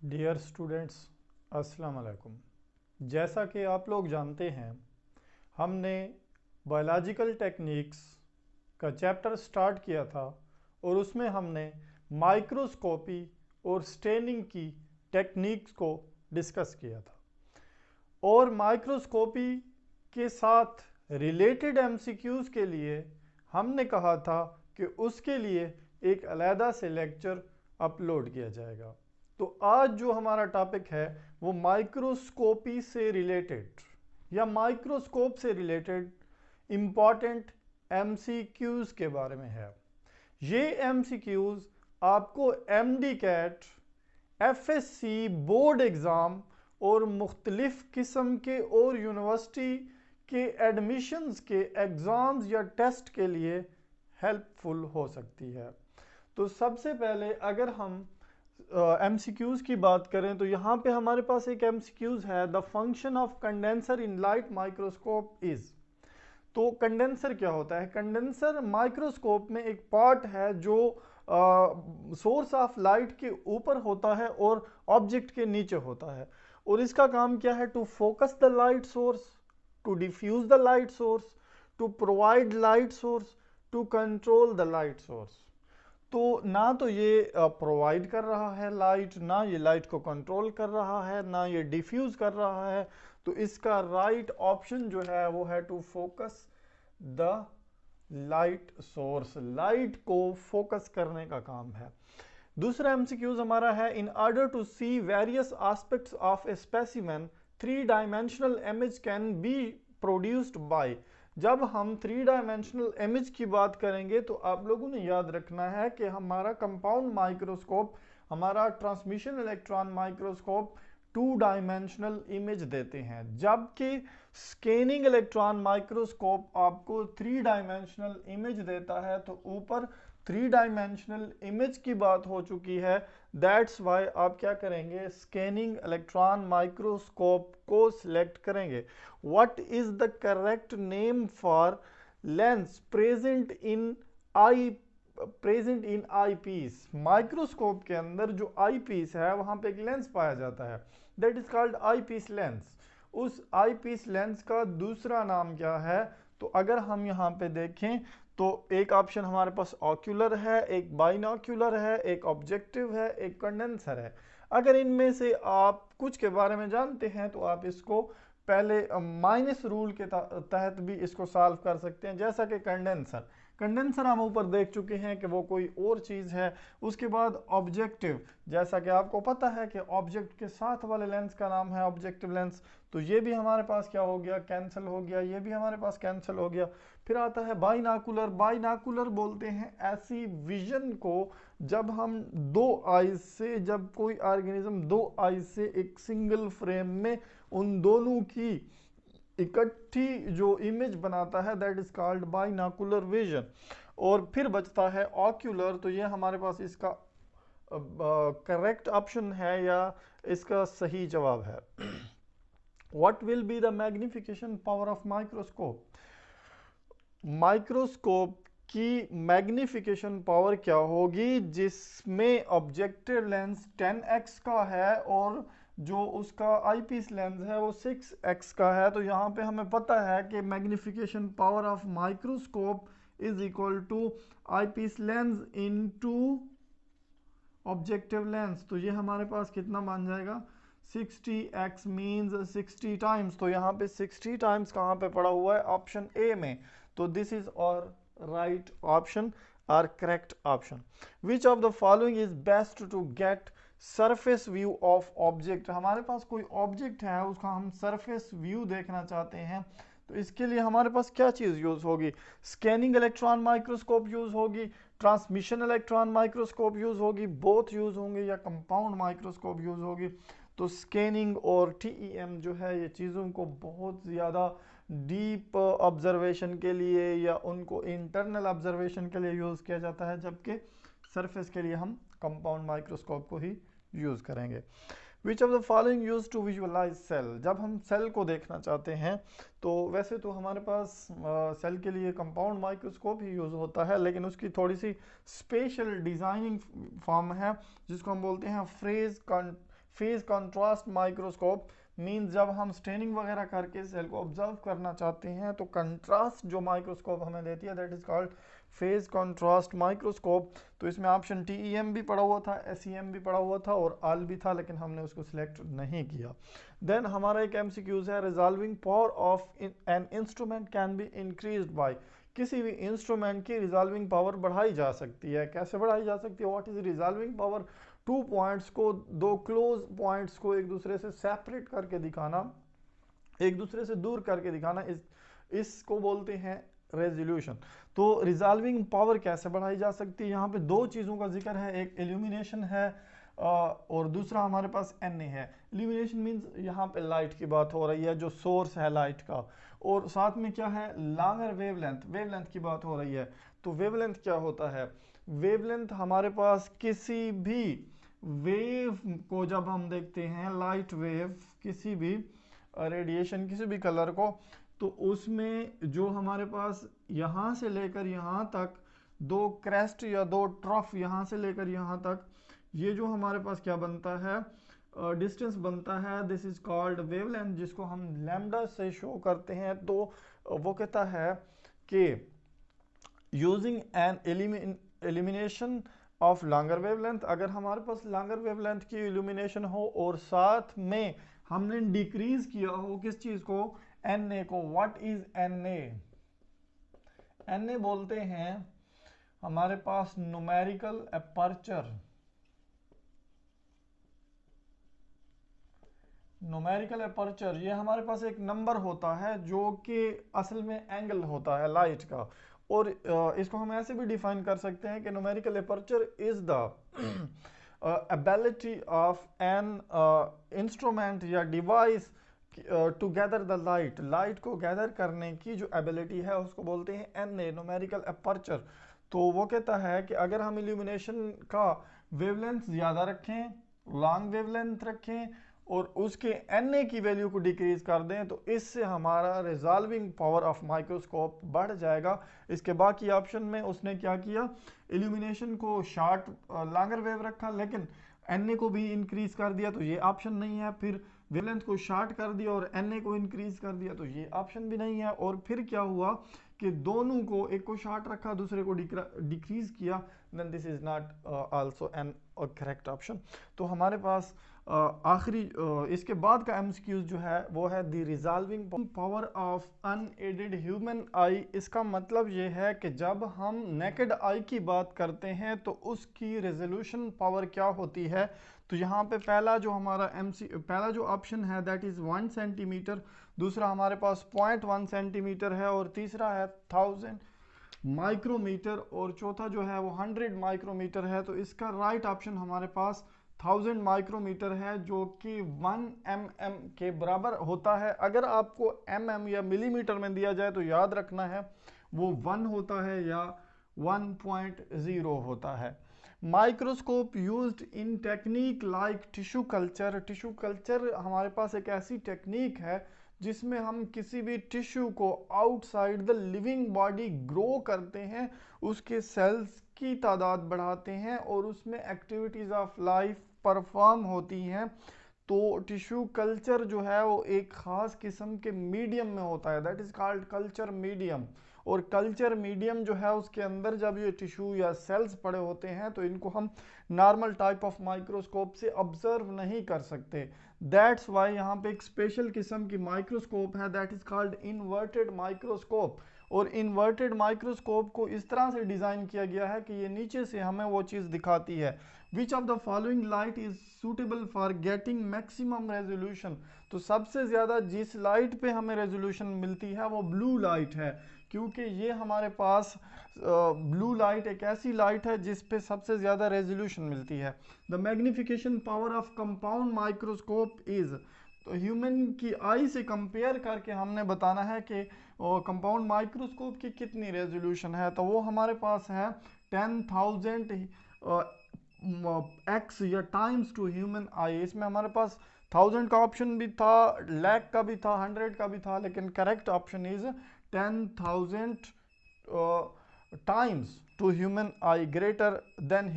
Dear students, अस्सलाम वालेकुम। जैसा कि आप लोग जानते हैं, हमने बायोलॉजिकल टेक्निक्स का चैप्टर स्टार्ट किया था और उसमें हमने माइक्रोस्कोपी और स्टेनिंग की टेक्निक्स को डिस्कस किया था। और माइक्रोस्कोपी के साथ रिलेटेड एमसीक्यूज़ के लिए हमने कहा था कि उसके लिए एक अलहदा से लेक्चर अपलोड किया जाएगा। तो आज जो हमारा टॉपिक है वो माइक्रोस्कोपी से रिलेटेड या माइक्रोस्कोप से रिलेटेड इम्पॉर्टेंट एमसीक्यूज़ के बारे में है। ये एमसीक्यूज़ आपको MDCAT, FSC board exam और मुख्तलिफ़ किस्म के और यूनिवर्सिटी के एडमिशन्स के एग्ज़ाम्स या टेस्ट के लिए हेल्पफुल हो सकती है। तो सबसे पहले अगर हम एमसीक्यूज़ की बात करें तो यहाँ पे हमारे पास एक एमसीक्यूज़ है, the function of condenser in light microscope is. तो कंडेंसर क्या होता है? कंडेंसर माइक्रोस्कोप में एक पार्ट है जो सोर्स ऑफ लाइट के ऊपर होता है और ऑब्जेक्ट के नीचे होता है, और इसका काम क्या है? To focus the light source, to diffuse the light source, to provide light source, to control the light source. तो ना तो ये प्रोवाइड कर रहा है लाइट, ना ये लाइट को कंट्रोल कर रहा है, ना ये डिफ्यूज कर रहा है। तो इसका राइट ऑप्शन जो है वो है to focus the light source, light को फोकस करने का काम है। दूसरा एमसीक्यूज हमारा है, in order to see various aspects of a specimen, three dimensional image can be produced by. जब हम थ्री डायमेंशनल इमेज की बात करेंगे तो आप लोगों ने याद रखना है कि हमारा कंपाउंड माइक्रोस्कोप, हमारा transmission electron microscope two dimensional image देते हैं, जबकि स्कैनिंग इलेक्ट्रॉन माइक्रोस्कोप आपको थ्री डायमेंशनल इमेज देता है। तो ऊपर थ्री डायमेंशनल इमेज की बात हो चुकी है, दैट्स वाई आप क्या करेंगे? स्कैनिंग इलेक्ट्रॉन माइक्रोस्कोप को सिलेक्ट करेंगे। What is the correct name for lens present in eyepiece? Microscope के अंदर जो आई पीस है वहां पे एक लेंस पाया जाता है, that is called eyepiece lens. उस आई पीस लेंस का दूसरा नाम क्या है? तो अगर हम यहाँ पे देखें तो एक ऑप्शन हमारे पास ऑक्यूलर है, एक बाइनॉक्यूलर है, एक ऑब्जेक्टिव है, एक कंडेंसर है। अगर इनमें से आप कुछ के बारे में जानते हैं तो आप इसको पहले माइनस रूल के तहत भी इसको सॉल्व कर सकते हैं। जैसा कि कंडेंसर हम ऊपर देख चुके हैं कि वो कोई और चीज़ है। उसके बाद ऑब्जेक्टिव, जैसा कि आपको पता है कि ऑब्जेक्ट के साथ वाले लेंस का नाम है ऑब्जेक्टिव लेंस, तो ये भी हमारे पास क्या हो गया? कैंसिल हो गया। ये भी हमारे पास कैंसिल हो गया। फिर आता है बाइनाकुलर। बाइनाकुलर बोलते हैं ऐसी विजन को जब हम दो आईज से, जब कोई ऑर्गेनिज्म दो आईज से एक सिंगल फ्रेम में उन दोनों की इकट्ठी जो इमेज बनाता है, that is called binocular vision. और फिर बचता है ऑक्यूलर। तो ये हमारे पास इसका करेक्ट ऑप्शन है या इसका सही जवाब है। What will be the magnification power of microscope? Microscope की मैग्निफिकेशन पावर क्या होगी? जिसमें ऑब्जेक्टिव लेंस 10x का है और जो उसका आईपीस लेंस है वो 6x का है। तो यहाँ पे हमें पता है कि magnification power of microscope is equal to eyepiece lens into objective lens. तो ये हमारे पास कितना मान जाएगा? 60x means 60 times. तो यहाँ पे 60 टाइम्स कहाँ पे पड़ा हुआ है? ऑप्शन ए में। तो this is our right option और correct option. Which of the following is best to get surface view of object? हमारे पास कोई ऑब्जेक्ट है, उसका हम सरफेस व्यू देखना चाहते हैं, तो इसके लिए हमारे पास क्या चीज़ यूज़ होगी? स्कैनिंग इलेक्ट्रॉन माइक्रोस्कोप यूज़ होगी, ट्रांसमिशन इलेक्ट्रॉन माइक्रोस्कोप यूज़ होगी, बोथ यूज़ होंगे, या कंपाउंड माइक्रोस्कोप यूज़ होगी? तो स्कैनिंग और टीईएम जो है ये चीज़ों को बहुत ज़्यादा डीप ऑब्जर्वेशन के लिए या उनको इंटरनल ऑब्जर्वेशन के लिए यूज़ किया जाता है, जबकि सरफेस के लिए हम कंपाउंड माइक्रोस्कोप को ही यूज़ करेंगे। Which of the following use to visualize cell? जब हम सेल को देखना चाहते हैं तो वैसे तो हमारे पास सेल के लिए कंपाउंड माइक्रोस्कोप ही यूज़ होता है, लेकिन उसकी थोड़ी सी स्पेशल डिज़ाइनिंग फॉर्म है जिसको हम बोलते हैं फेज कंट्रास्ट माइक्रोस्कोप मींस जब हम स्टेनिंग वगैरह करके सेल को ऑब्जर्व करना चाहते हैं तो कंट्रास्ट जो माइक्रोस्कोप हमें देती है that is called phase contrast microscope. तो इसमें ऑप्शन TEM भी पड़ा हुआ था, SEM भी पड़ा हुआ था और AL भी था, लेकिन हमने उसको सिलेक्ट नहीं किया। देन हमारा एक MCQs है, resolving power of an instrument can be increased by. किसी भी इंस्ट्रूमेंट की रिजॉल्विंग पावर बढ़ाई जा सकती है। कैसे बढ़ाई जा सकती है? What is resolving power? Two points को, दो क्लोज पॉइंट्स को एक दूसरे से सेपरेट करके दिखाना, एक दूसरे से दूर करके दिखाना, इसको बोलते हैं रेजोल्यूशन। तो रिजॉल्विंग पावर कैसे बढ़ाई जा सकती है? यहाँ पे दो चीज़ों का जिक्र है, एक इल्यूमिनेशन है और दूसरा हमारे पास Na है। इल्यूमिनेशन मींस यहाँ पे लाइट की बात हो रही है, जो सोर्स है लाइट का, और साथ में क्या है, लॉन्गर वेवलेंथ, वेवलेंथ की बात हो रही है। तो वेवलेंथ क्या होता है? वेवलेंथ हमारे पास किसी भी वेव को जब हम देखते हैं, लाइट वेव, किसी भी रेडिएशन, किसी भी कलर को, तो उसमें जो हमारे पास यहाँ से लेकर यहाँ तक दो क्रेस्ट या दो ट्रफ, यहाँ से लेकर यहाँ तक, ये जो हमारे पास क्या बनता है, डिस्टेंस बनता है, दिस इज कॉल्ड वेवलेंथ, जिसको हम लैम्डा से शो करते हैं। तो वो कहता है कि using an elimination of longer wavelength, अगर हमारे पास लॉन्गर वेवलेंथ की इल्यूमिनेशन हो और साथ में हमने डिक्रीज किया हो किस चीज को, Na को। What is Na? Na बोलते हैं हमारे पास न्यूमेरिकल अपर्चर। न्यूमेरिकल अपर्चर ये हमारे पास एक नंबर होता है जो कि असल में एंगल होता है लाइट का, और इसको हम ऐसे भी डिफाइन कर सकते हैं कि numerical aperture is the ability of an instrument या device to gather the light, light को गैदर करने की जो एबिलिटी है उसको बोलते हैं Na, न्यूमेरिकल अपर्चर। तो वो कहता है कि अगर हम इल्यूमिनेशन का वेवलेंथ ज़्यादा रखें, लॉन्ग वेवलेंथ रखें और उसके Na की वैल्यू को डिक्रीज कर दें, तो इससे हमारा रिजॉल्विंग पावर ऑफ माइक्रोस्कोप बढ़ जाएगा। इसके बाकी ऑप्शन में उसने क्या किया, इल्यूमिनेशन को शॉर्ट लॉन्गर वेव रखा, लेकिन Na को भी इंक्रीज कर दिया, तो ये ऑप्शन नहीं है। फिर वेवलेंथ को शॉर्ट कर दिया और Na को इंक्रीज कर दिया, तो ये ऑप्शन भी नहीं है। और फिर क्या हुआ कि दोनों को, एक को शॉर्ट रखा दूसरे को डिक्रीज किया, then this is not also an correct option. तो हमारे पास आखिरी इसके बाद का MCQs जो है वो है the resolving power of unaided human आई। इसका मतलब ये है कि जब हम नेकेड आई की बात करते हैं तो उसकी रेजोल्यूशन पावर क्या होती है। तो यहाँ पे पहला जो हमारा पहला जो ऑप्शन है दैट इज 1 सेंटीमीटर, दूसरा हमारे पास 0.1 सेंटीमीटर है और तीसरा है 1000 माइक्रोमीटर और चौथा जो है वो 100 माइक्रोमीटर है। तो इसका राइट ऑप्शन हमारे पास 1000 माइक्रोमीटर है, जो कि 1 mm के बराबर होता है। अगर आपको mm या मिलीमीटर में दिया जाए तो याद रखना है वो 1 होता है या 1.0 होता है। Microscope used in technique like tissue culture. Tissue culture हमारे पास एक ऐसी टेक्निक है जिसमें हम किसी भी टिश्यू को outside the living body grow करते हैं, उसके सेल्स की तादाद बढ़ाते हैं और उसमें एक्टिविटीज़ ऑफ लाइफ परफॉर्म होती हैं। तो टिश्यू कल्चर जो है वो एक ख़ास किस्म के मीडियम में होता है, that is called culture medium. और कल्चर मीडियम जो है उसके अंदर जब ये टिश्यू या सेल्स पड़े होते हैं तो इनको हम नॉर्मल टाइप ऑफ माइक्रोस्कोप से ऑब्जर्व नहीं कर सकते। दैट्स वाई यहाँ पे एक स्पेशल किस्म की माइक्रोस्कोप है that is called inverted microscope. और इन्वर्टेड माइक्रोस्कोप को इस तरह से डिज़ाइन किया गया है कि ये नीचे से हमें वो चीज़ दिखाती है, विच of the following light is suitable for getting maximum resolution. तो सबसे ज़्यादा जिस लाइट पे हमें रेजोल्यूशन मिलती है वो ब्लू लाइट है, क्योंकि ये हमारे पास ब्लू लाइट एक ऐसी लाइट है जिस पे सबसे ज़्यादा रेजोल्यूशन मिलती है। The magnification power of compound microscope is, तो ह्यूमन की आई से कंपेयर करके हमने बताना है कि कंपाउंड माइक्रोस्कोप की कितनी रेजोल्यूशन है। तो वो हमारे पास है 10,000 x या टाइम्स टू ह्यूमन आई। इसमें हमारे पास 1000 का ऑप्शन भी था, लाख का भी था, 100 का भी था, लेकिन correct option is 10,000 times to human eye greater then